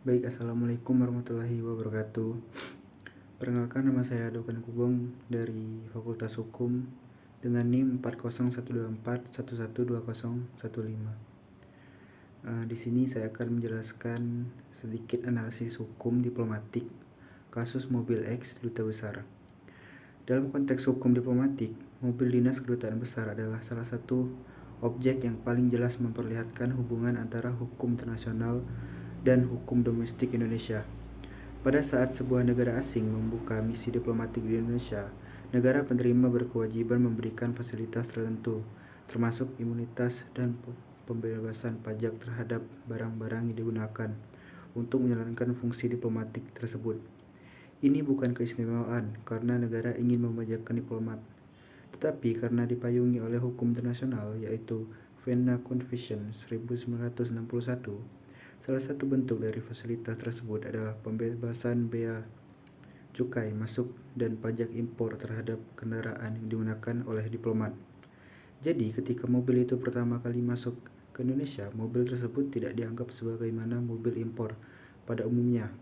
Baik, Assalamualaikum warahmatullahi wabarakatuh. Perkenalkan, nama saya Dokan Kubong dari Fakultas Hukum dengan NIM 401241120115. Di sini saya akan menjelaskan sedikit analisis hukum diplomatik kasus Mobil X Duta Besar. Dalam konteks hukum diplomatik, mobil dinas kedutaan besar adalah salah satu objek yang paling jelas memperlihatkan hubungan antara hukum internasional dan hukum domestik Indonesia. Pada saat sebuah negara asing membuka misi diplomatik di Indonesia, negara penerima berkewajiban memberikan fasilitas tertentu, termasuk imunitas dan pembebasan pajak terhadap barang-barang yang digunakan untuk menjalankan fungsi diplomatik tersebut. Ini bukan keistimewaan karena negara ingin memajakan diplomat, tetapi karena dipayungi oleh hukum internasional yaitu Vienna Convention 1961. Salah satu bentuk dari fasilitas tersebut adalah pembebasan bea cukai masuk dan pajak impor terhadap kendaraan yang digunakan oleh diplomat. Jadi, ketika mobil itu pertama kali masuk ke Indonesia, mobil tersebut tidak dianggap sebagaimana mobil impor pada umumnya.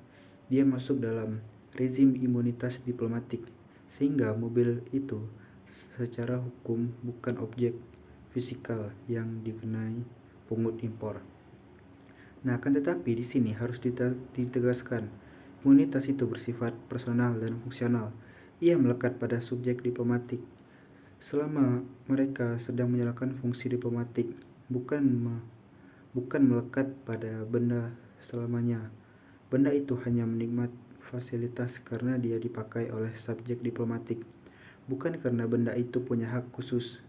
Dia masuk dalam rezim imunitas diplomatik, sehingga mobil itu secara hukum bukan objek fisikal yang dikenai pungut impor. Nah, akan tetapi di sini harus ditegaskan, imunitas itu bersifat personal dan fungsional. Ia melekat pada subjek diplomatik selama mereka sedang menjalankan fungsi diplomatik, bukan melekat pada benda selamanya. Benda itu hanya menikmati fasilitas karena dia dipakai oleh subjek diplomatik, bukan karena benda itu punya hak khusus.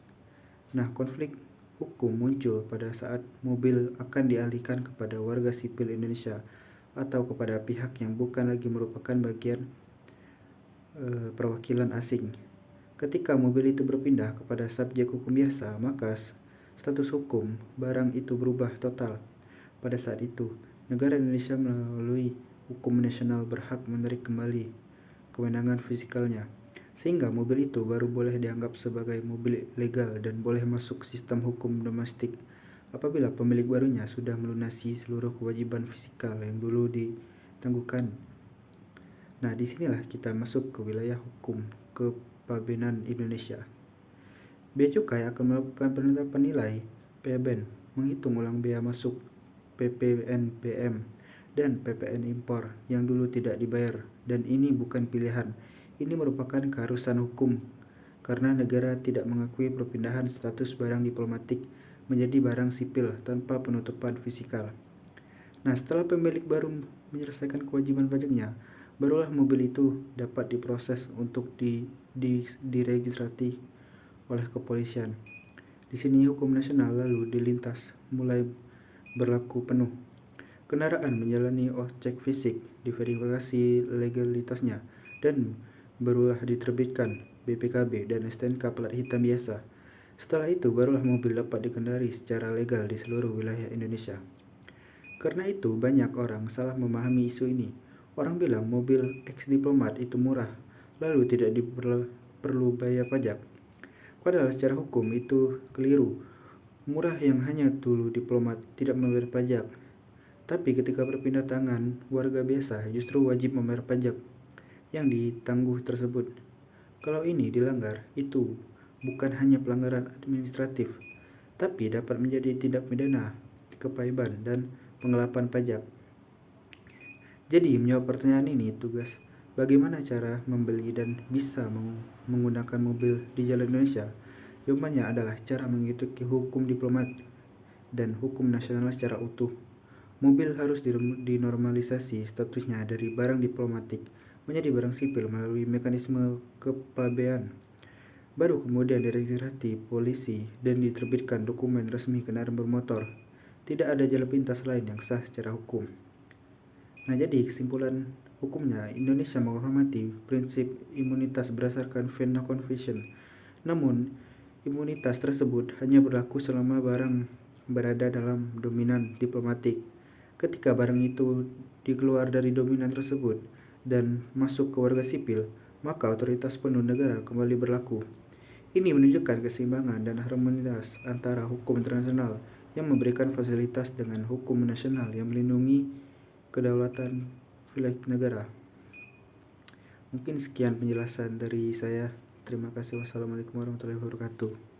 Nah, konflik hukum muncul pada saat mobil akan dialihkan kepada warga sipil Indonesia atau kepada pihak yang bukan lagi merupakan bagian perwakilan asing. Ketika mobil itu berpindah kepada subjek hukum biasa, maka status hukum barang itu berubah total. Pada saat itu, negara Indonesia melalui hukum nasional berhak menarik kembali kewenangan fisikalnya, sehingga mobil itu baru boleh dianggap sebagai mobil legal dan boleh masuk sistem hukum domestik apabila pemilik barunya sudah melunasi seluruh kewajiban fisikal yang dulu ditangguhkan. Nah, disinilah kita masuk ke wilayah hukum kepabeanan Indonesia. Bea Cukai akan melakukan penetapan nilai PABEN, menghitung ulang bea masuk PPNBM dan PPN impor yang dulu tidak dibayar, dan ini bukan pilihan. Ini merupakan keharusan hukum karena negara tidak mengakui perpindahan status barang diplomatik menjadi barang sipil tanpa penutupan fisikal. Nah, setelah pemilik baru menyelesaikan kewajiban pajaknya, barulah mobil itu dapat diproses untuk diregistrasi oleh kepolisian. Di sini hukum nasional lalu dilintas mulai berlaku penuh. Kendaraan menjalani cek fisik, diverifikasi legalitasnya, dan barulah diterbitkan BPKB dan STNK plat hitam biasa. Setelah itu barulah mobil dapat dikendari secara legal di seluruh wilayah Indonesia. Karena itu banyak orang salah memahami isu ini. Orang bilang mobil ex-diplomat itu murah, lalu tidak perlu bayar pajak. Padahal secara hukum itu keliru. Murah yang hanya dulu diplomat tidak membayar pajak. Tapi ketika berpindah tangan, warga biasa justru wajib membayar pajak yang ditangguh tersebut. Kalau ini dilanggar, itu bukan hanya pelanggaran administratif, tapi dapat menjadi tindak pidana, kepaiban, dan penggelapan pajak. Jadi, menjawab pertanyaan ini tugas bagaimana cara membeli dan bisa menggunakan mobil di jalan Indonesia. Jawabannya adalah cara mengikuti hukum diplomat dan hukum nasional secara utuh. Mobil harus dinormalisasi statusnya dari barang diplomatik menjadi barang sipil melalui mekanisme kepabean. Baru kemudian diregistrasi polisi dan diterbitkan dokumen resmi kendaraan bermotor. Tidak ada jalan pintas lain yang sah secara hukum. Nah, jadi kesimpulan hukumnya, Indonesia menghormati prinsip imunitas berdasarkan Vienna Convention. Namun, imunitas tersebut hanya berlaku selama barang berada dalam dominan diplomatik. Ketika barang itu dikeluar dari dominan tersebut dan masuk ke warga sipil, maka otoritas penuh negara kembali berlaku. Ini menunjukkan keseimbangan dan harmonitas antara hukum internasional yang memberikan fasilitas dengan hukum nasional yang melindungi kedaulatan wilayah negara. Mungkin sekian penjelasan dari saya. Terima kasih. Wassalamualaikum warahmatullahi wabarakatuh.